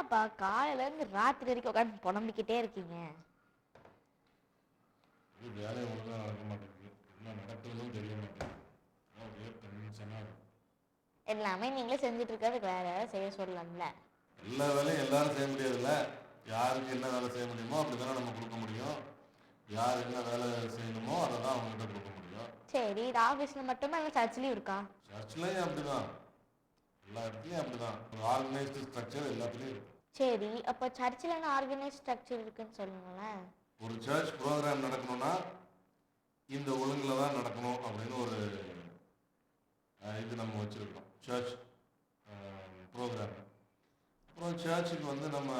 என்னப்பா காலையிலேருந்து ராத்திரி வரைக்கும் உட்காந்து புலம்பிக்கிட்டே இருக்கீங்க? வேலை ஒழுங்காக நடக்க மாட்டேங்குது, என்ன நடக்குதுன்னு தெரிய மாட்டேங்குது. அப்படியே டென்ஷனாக இருக்கு. எல்லாமே நீங்களே செஞ்சுட்டு இருக்கிறதுக்கு வேற வேலை செய்ய சொல்லலாம்ல. எல்லா வேலையும் எல்லாரும் செய்ய முடியாதுல்ல. யாருக்கு என்ன வேலை செய்ய முடியுமோ அப்படி தானே நம்ம கொடுக்க முடியும். யார் என்ன வேலை செய்யணுமோ அதை தான் அவங்ககிட்ட கொடுக்க முடியும். சரி, இது ஆஃபீஸில் மட்டுமா இல்லை சர்ச்லேயும் இருக்கா? சர்ச்லையும் அப்படிதான், எல்லா இடத்துலையும் அப்படிதான். ஒரு ஆர்கனைஸ்டு ஸ்ட்ரக்சர் எல்லாத்துலேயும் இருக்கு. சரி, அப்போ சர்ச்சில் என்ன ஆர்கனைஸ் ஸ்ட்ரக்சர் இருக்குன்னு சொல்லுங்களேன். ஒரு சர்ச் ப்ரோக்ராம் நடக்கணும்னா இந்த ஒழுங்கில் தான் நடக்கணும் அப்படின்னு ஒரு இது நம்ம வச்சுருக்கோம், சர்ச் ப்ரோக்ராம். அப்புறம் சர்ச்சுக்கு வந்து நம்ம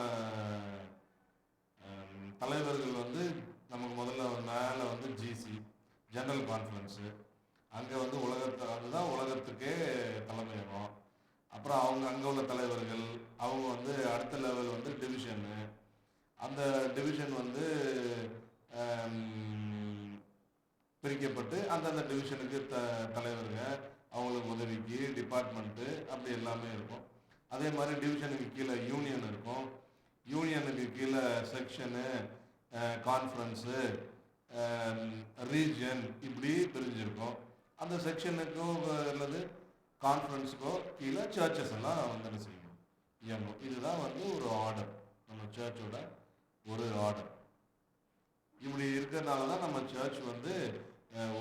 தலைவர்கள் வந்து நமக்கு முதல்ல மேலே வந்து ஜிசி ஜெனரல் கான்ஃபரன்ஸு, அங்கே வந்து அதுதான் உலகத்துக்கே தலைமையகம். அப்புறம் அங்கே உள்ள தலைவர்கள் அவங்க வந்து அடுத்த லெவல் வந்து டிவிஷனு, அந்த டிவிஷன் வந்து பிரிக்கப்பட்டு அந்தந்த டிவிஷனுக்கு தலைவருங்க, அவங்களுக்கு உதவிக்கு டிபார்ட்மெண்ட்டு அப்படி எல்லாமே இருக்கும். அதே மாதிரி டிவிஷனுக்கு கீழே யூனியன் இருக்கும், யூனியனுக்கு கீழே செக்ஷனு, கான்ஃபரன்ஸு, ரீஜன் இப்படி பிரிஞ்சிருக்கும். அந்த செக்ஷனுக்கும் அல்லது கான்ஃபரன்ஸுக்கோ கீழே சர்ச்சஸ் எல்லாம் வந்து என்ன செய்யணும், இயங்கும். இதுதான் வந்து ஒரு ஆர்டர், நம்ம சர்ச்சோட ஒரு ஆர்டர். இப்படி இருக்கிறதுனால தான் நம்ம சர்ச் வந்து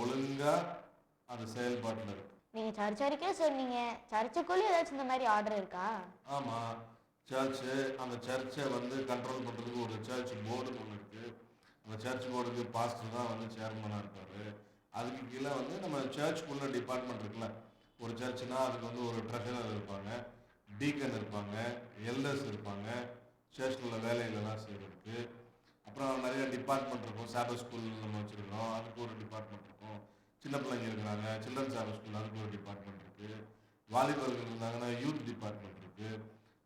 ஒழுங்காக அது செயல்பாட்டில் இருக்கு. நீங்கள் சர்ச் வரைக்கும் சொன்னீங்க, சர்ச்சுக்குள்ளே ஏதாச்சும் இந்த மாதிரி ஆர்டர் இருக்கா? ஆமாம், சர்ச்சு, அந்த சர்ச்சை வந்து கண்ட்ரோல் பண்ணுறதுக்கு ஒரு சர்ச் போர்டுன்னு ஒன்று இருக்குது. அந்த சர்ச் போர்டுக்கு பாஸ்டர் தான் வந்து சேர்மனாக இருப்பார். அதுக்கு கீழே வந்து நம்ம சர்ச்சுக்குள்ள டிபார்ட்மெண்ட் இருக்குல்ல, ஒரு சர்ச்சுனா அதுக்கு வந்து ஒரு ட்ரெஷரர் இருப்பாங்க, டீக்கன் இருப்பாங்க, எல்டர்ஸ் இருப்பாங்க, சர்ச்சில் வேலையிலலாம் செய்கிறதுக்கு. அப்புறம் நிறைய டிபார்ட்மெண்ட் இருக்கும். சாபத் ஸ்கூல் நம்ம வச்சுருக்கோம், அதுக்கு ஒரு டிபார்ட்மெண்ட் இருக்கும். சின்ன பிள்ளைங்க இருக்கிறாங்க, சில்ட்ரன் சாபத் ஸ்கூல், அதுக்கு ஒரு டிபார்ட்மெண்ட் இருக்குது. வாலிபர்கள் இருந்தாங்கன்னா யூத் டிபார்ட்மெண்ட் இருக்குது.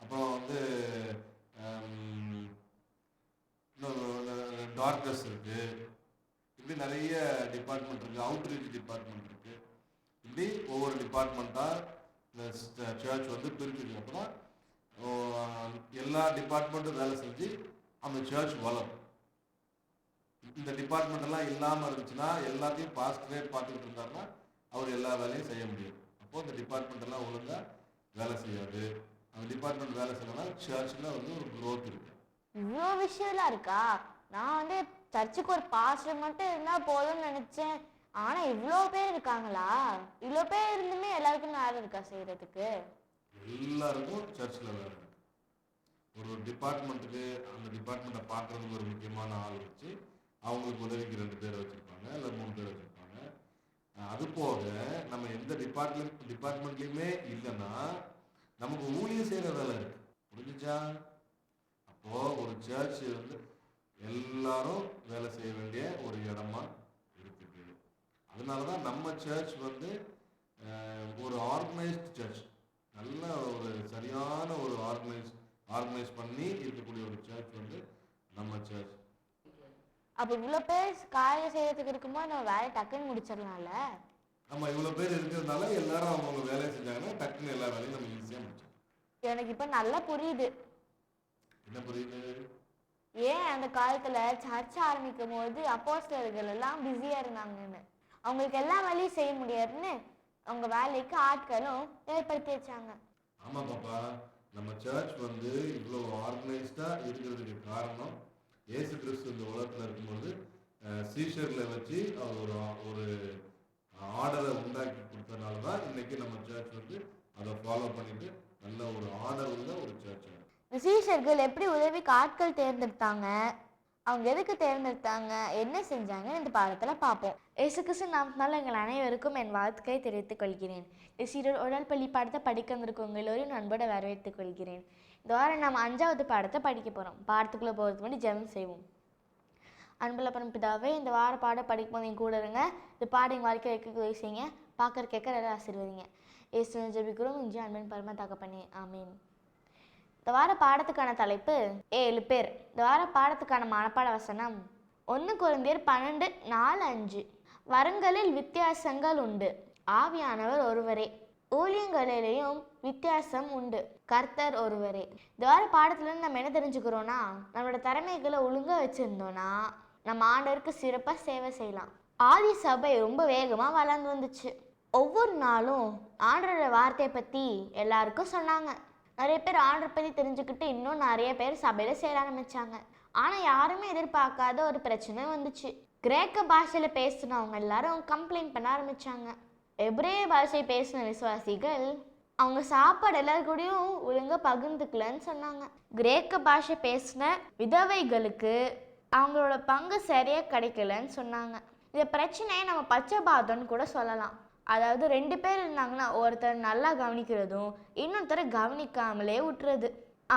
அப்புறம் வந்து டாக்டர்ஸ் இருக்குது. இப்படி நிறைய டிபார்ட்மெண்ட் இருக்குது. அவுட்ரீச் டிபார்ட்மெண்ட் இருக்குது. இப்படி ஒவ்வொரு டிபார்ட்மெண்ட்டாக இந்த சர்ச் வந்து பிரிச்சுக்கிறப்ப எல்லா டிபார்ட்மெண்ட்டும் வேலை செஞ்சு அந்த சர்ச் வளரும். இந்த டிபார்ட்மெண்ட் எல்லாம் இல்லாமல் இருந்துச்சுன்னா, எல்லாத்தையும் பாஸ்டரே பார்த்துக்கிட்டு இருந்தாருன்னா அவர் எல்லா வேலையும் செய்ய முடியும். அப்போது இந்த டிபார்ட்மெண்ட் எல்லாம் ஒழுங்காக வேலை செய்யாது. அந்த டிபார்ட்மெண்ட் வேலை செய்யணும்னா சர்ச்சில் வந்து ஒரு க்ரோத் இருக்கு. இவ்வளோ விஷயம்லாம் இருக்கா? நான் வந்து சர்ச்சுக்கு ஒரு பாஸ்டர் மட்டும் இருந்தால் போதும்னு நினச்சேன். ஆனால் இவ்வளோ பேர் இருக்காங்களா? இவ்வளோ பேர் இருந்துமே எல்லாருக்கும் நேரம் இருக்கா செய்கிறதுக்கு? எல்லாருக்கும் சர்ச்சில் வேலை இருக்கு. ஒரு டிபார்ட்மெண்ட்டுக்கு அந்த டிபார்ட்மெண்ட்டை பார்க்குறதுக்கு ஒரு முக்கியமான ஆள் வச்சு அவங்களுக்கு உதவிக்கு 2 பேர் வச்சுருப்பாங்க, இல்லை 3 பேர் வச்சுருப்பாங்க. அது போக நம்ம எந்த டிபார்ட்மெண்ட்லேயுமே இல்லைன்னா நமக்கு ஊழியம் செய்கிற வேலை இருக்குது. புரிஞ்சுச்சா? அப்போது ஒரு சர்ச் வந்து எல்லாரும் வேலை செய்ய வேண்டிய ஒரு இடமா இருக்குது. அதனால தான் நம்ம சர்ச் வந்து ஒரு ஆர்கனைஸ்டு சர்ச், நல்ல ஒரு சரியான ஒரு ஆர்கனைஸ் பண்ணி இருக்கக்கூடிய ஒரு சர்ச் வந்து நம்ம சர்ச். அப்போ இவ்வளோ பேர் காரியம் செய்யறதுக்கு இருக்கும்போது நம்ம வேலையை டக்குன்னு முடிச்சிடலாம்ல? ஆமாம், இவ்வளோ பேர் இருக்கிறதுனால எல்லாரும் அவங்க வேலையை செஞ்சாங்கன்னா டக்குன்னு எல்லா வேலையும் நம்ம ஈஸியாக முடிச்சோம். எனக்கு இப்போ நல்லா புரியுது. என்ன புரியுது? ஏன் அந்த காலத்தில் சர்ச் ஆரம்பிக்கும் போது அப்போஸ்தலர்கள் எல்லாம் பிஸியாக இருந்தாங்கன்னு, அவங்களுக்கு எல்லா வேலையும் செய்ய முடியாதுன்னு அவங்க வேலைக்கு ஆட்களும் ஏற்படுத்தி வச்சாங்க. ஆமாம் பாப்பா, நம்ம சர்ச் வந்து இவ்வளோ ஆர்கனைஸ்டாக இருக்கிறதுக்கு காரணம் இயேசு கிறிஸ்து இந்த உலகத்தில் இருக்கும்போது சீஷர்களை வச்சு அவர் ஒரு ஆர்டரை உண்டாக்கி கொடுத்ததுனால தான் இன்னைக்கு நம்ம சர்ச் வந்து அதை ஃபாலோ பண்ணிட்டு நல்ல ஒரு ஆர்டர் உள்ள ஒரு சர்ச். சீஷர்கள் எப்படி உதவிக்கு ஆட்கள் தேர்ந்தெடுத்தாங்க, அவங்க எதுக்கு தேர்ந்தெடுத்தாங்க, என்ன செஞ்சாங்க இந்த பாடத்தில் பார்ப்போம். இயேசு கிறிஸ்து நாமத்தினால எங்கள் அனைவருக்கும் என் வாழ்த்துக்களை தெரிவித்துக் கொள்கிறேன். சீடர் உடல் பள்ளி பாடத்தை படிக்க வந்திருக்கவங்க எல்லோரும் நண்போட வரவேற்றுக் கொள்கிறேன். இந்த வாரம் நாம் 5வது பாடத்தை படிக்க போகிறோம். பாடத்துக்குள்ளே போகிறதுக்கு முன்னாடி ஜெபம் செய்வோம். அன்புள்ள பரமபிதாவே, இந்த வார பாடம் படிக்கும் போது என் கூட இருங்க. இந்த பாடம் எங்கள் வாழ்க்கை வைக்க உதவி செய்யுங்க. பார்க்குற கேட்க நல்லா ஆசீர்வதிங்க. இயேசுவை ஜெபிக்கிறோம். இஞ்சி அன்பின் பரம தகப்பனே, ஆமீன். இந்த வார பாடத்துக்கான தலைப்பு 7 பேர். இந்த வார பாடத்துக்கான மனப்பாட வசனம் 1 கொரிந்தியர் 12:4-5. வரங்களில் வித்தியாசங்கள் உண்டு, ஆவியானவர் ஒருவரே. ஊழியங்களிலேயும் வித்தியாசம் உண்டு, கர்த்தர் ஒருவரே. இந்த வார பாடத்துல நம்ம என்ன தெரிஞ்சுக்கிறோம்னா, நம்மளோட திறமைகளை ஒழுங்கா வச்சிருந்தோம்னா நம்ம ஆண்டவருக்கு சிறப்பா சேவை செய்யலாம். ஆதி சபை ரொம்ப வேகமா வளர்ந்து வந்துச்சு. ஒவ்வொரு நாளும் ஆண்டவரோட வார்த்தையை பத்தி எல்லாருக்கும் சொன்னாங்க. நிறைய பேர் ஆண்டவர் பத்தி தெரிஞ்சுக்கிட்டு இன்னும் நிறைய பேர் சபையில சேர ஆரம்பிச்சாங்க. ஆனா யாருமே எதிர்பார்க்காத ஒரு பிரச்சனை வந்துச்சு. கிரேக்க பாஷையில பேசினவங்க எல்லாரும் கம்ப்ளைண்ட் பண்ண ஆரம்பிச்சாங்க. எபிரேய பாஷை பேசின விசுவாசிகள் அவங்க சாப்பாடு எல்லாரும் கூடயும் ஒழுங்கா பகிர்ந்துக்கலன்னு சொன்னாங்க. கிரேக்க பாஷை பேசின விதவைகளுக்கு அவங்களோட பங்கு சரியா கிடைக்கலன்னு சொன்னாங்க. இந்த பிரச்சனையை நம்ம பச்சைபாதம்னு கூட சொல்லலாம். அதாவது 2 பேர் இருந்தாங்கன்னா ஒருத்தர் நல்லா கவனிக்கிறதும் இன்னொருத்தரை கவனிக்காமலே விட்டுறது.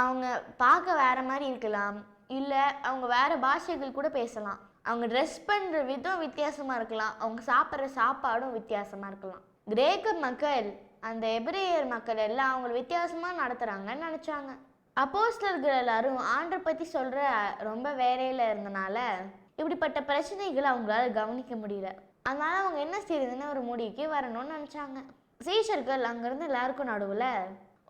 அவங்க பார்க்க வேற மாதிரி இருக்கலாம், இல்லை அவங்க வேற பாஷைகள் கூட பேசலாம், அவங்க ட்ரெஸ் பண்ணுற விதம் வித்தியாசமாக இருக்கலாம், அவங்க சாப்பிட்ற சாப்பாடும் வித்தியாசமாக இருக்கலாம். கிரேக்க மக்கள் அந்த எபிரேயர் மக்கள் எல்லாம் அவங்கள வித்தியாசமாக நடத்துகிறாங்கன்னு நினச்சாங்க. அப்போஸ்தலர்கள் எல்லாரும் ஆண்டவர் பற்றி சொல்கிற ரொம்ப வேலையில் இருந்தனால இப்படிப்பட்ட பிரச்சனைகளை அவங்களால கவனிக்க முடியல. அதனால அவங்க என்ன செய்யுதுன்னு ஒரு முடிவுக்கு வரணும்னு நினச்சாங்க. சீஷர்கள் அங்கேருந்து எல்லாருக்கும் நடுவில்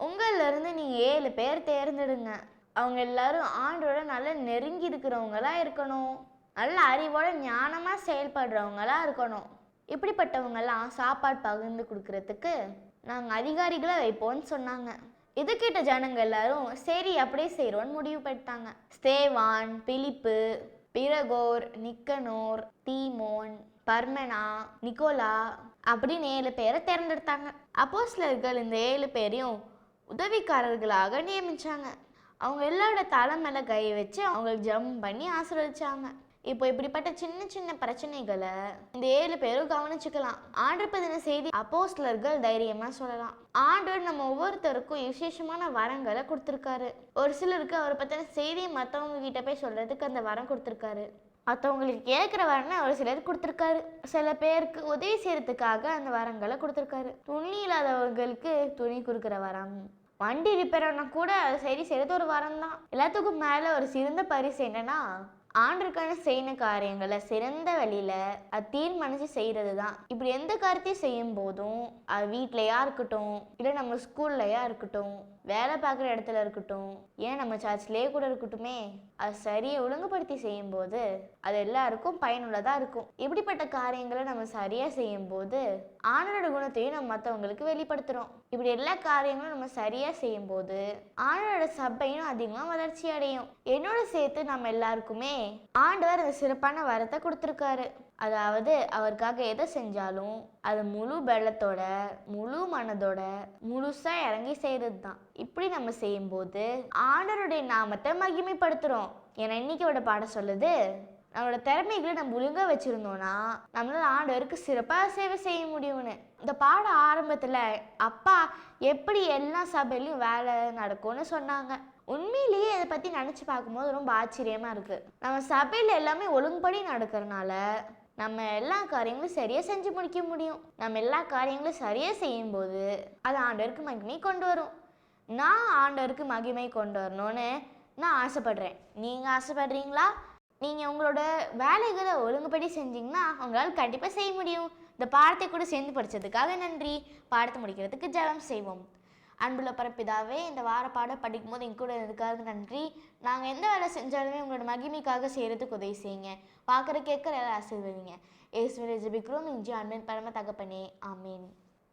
உங்களிலிருந்து நீங்கள் 7 பேர் தேர்ந்தெடுங்க. அவங்க எல்லாரும் ஆண்டோட நல்லா நெருங்கி இருக்கிறவங்களா இருக்கணும், நல்ல அறிவோட ஞானமாக செயல்படுறவங்களா இருக்கணும். இப்படிப்பட்டவங்கெல்லாம் சாப்பாடு பகிர்ந்து கொடுக்கறதுக்கு நாங்கள் அதிகாரிகளை வைப்போம்னு சொன்னாங்க. இது கேட்ட ஜனங்க எல்லாரும் சரி அப்படியே செய்கிறோன்னு முடிவு பண்ணிட்டாங்க. ஸ்தேவான், பிலிப்பு, பிரகோர், நிக்கனோர், தீமோன், பர்மெனா, நிக்கோலா அப்படின்னு 7 பேரை தேர்ந்தெடுத்தாங்க. அப்போஸ்தலர்கள் இந்த 7 பேரையும் உதவிக்காரர்களாக நியமிச்சாங்க. அவங்க எல்லாரோட தலைமையில கை வச்சு அவங்களுக்கு ஜெபம் பண்ணி ஆசீர்வதிச்சாங்க. இப்போ இப்படிப்பட்ட சின்ன சின்ன பிரச்சனைகளை இந்த 7 பேரும் கவனிச்சுக்கலாம். ஆண்டவர் பத்தின செய்தி அப்போஸ்தலர்கள் தைரியமா சொல்லலாம். ஆண்டவர் நம்ம ஒவ்வொருத்தருக்கும் விசேஷமான வரங்களை கொடுத்துருக்காரு. ஒரு சிலருக்கு அவரை பத்தின செய்தியை மற்றவங்க கிட்ட போய் சொல்றதுக்கு அந்த வரம் கொடுத்துருக்காரு. மற்றவங்களுக்கு கேட்குற வரனை ஒரு சிலர் கொடுத்துருக்காரு. சில பேருக்கு உதவி செய்யறதுக்காக அந்த வரங்களை கொடுத்துருக்காரு. துணி இல்லாதவங்களுக்கு துணி கொடுக்குற வரம், வண்டி ரிப்பேர் ஆனால் கூட அதை சரி செய்யறது ஒரு வரம் தான். எல்லாத்துக்கும் மேலே ஒரு சிறந்த பரிசு என்னன்னா ஆண்டருக்கான செய்யண காரியங்களை சிறந்த வழியில அது தீர்மானிச்சு செய்யறது தான். இப்படி எந்த காரியத்தையும் செய்யும் போதும் அது வீட்லையா இருக்கட்டும், இல்லை நம்ம ஸ்கூல்லையா இருக்கட்டும், வேலை பார்க்குற இடத்துல இருக்கட்டும், ஏன் நம்ம சர்ச்லேயே கூட இருக்கட்டுமே, அது சரியை ஒழுங்குபடுத்தி செய்யும்போது அது எல்லாருக்கும் பயனுள்ளதாக இருக்கும். இப்படிப்பட்ட காரியங்களை நம்ம சரியாக செய்யும்போது ஆண்டரோட குணத்தையும் நம்ம மற்றவங்களுக்கு வெளிப்படுத்துகிறோம். இப்படி எல்லா காரியங்களும் நம்ம சரியாக செய்யும்போது ஆண்டரோட சபையும் அதிகமாக வளர்ச்சி அடையும். என்னோட சேர்த்து நம்ம எல்லாருக்குமே ஆண்டவர் அந்த சிறப்பான வரத்தை கொடுத்துருக்காரு. அதாவது அவருக்காக எதை செஞ்சாலும் அது முழு பலத்தோட முழு மனதோட முழுசா இறங்கி செய்யறது தான். இப்படி நம்ம செய்யும்போது ஆண்டவருடைய நாமத்தை மகிமைப்படுத்துறோம். ஏன்னா இன்னைக்கோட பாடம் சொல்லுது, நம்மளோட திறமைகளை நம்ம ஒழுங்கா வச்சிருந்தோம்னா நம்மளால ஆண்டவருக்கு சிறப்பாக சேவை செய்ய முடியும்னு. இந்த பாட ஆரம்பத்துல அப்பா எப்படி எல்லா சபையிலையும் வேலை நடக்கும்னு சொன்னாங்க. உண்மையிலேயே இதை பத்தி நினைச்சு பார்க்கும்போது ரொம்ப ஆச்சரியமா இருக்கு. நம்ம சபையில எல்லாமே ஒழுங்குபடி நடக்கிறதுனால நம்ம எல்லா காரியங்களும் சரியா செஞ்சு முடிக்க முடியும். நம்ம எல்லா காரியங்களும் சரியா செய்யும் போது அது ஆண்டவருக்கு மகிமை கொண்டு வரும். நான் ஆண்டவருக்கு மகிமை கொண்டு வரணும்னு நான் ஆசைப்படுறேன். நீங்க ஆசைப்படுறீங்களா? நீங்க உங்களோட வேலைகளை ஒழுங்குபடி செஞ்சீங்கன்னா உங்களால் கண்டிப்பா செய்ய முடியும். இந்த பாடத்தை கூட சேர்ந்து படிச்சதுக்காக நன்றி. பாடத்தை முடிக்கிறதுக்கு ஜெபம் செய்வோம். அன்புள்ள பரப்பிதாவே, இந்த வார பாடம் படிக்கும் போது எங்க கூட இருக்காது நன்றி. நாங்கள் எந்த வேலை செஞ்சாலுமே உங்களோட மகிமைக்காக செய்கிறதுக்கு உதவி செய்யுங்க. பார்க்குற கேட்குற எல்லாம் ஆசீர்வதிங்க. இயேசுவின் ஜெபிக்கிறோம் இஞ்சி அன்பின் பரம தகப்பனே, ஆமீன்.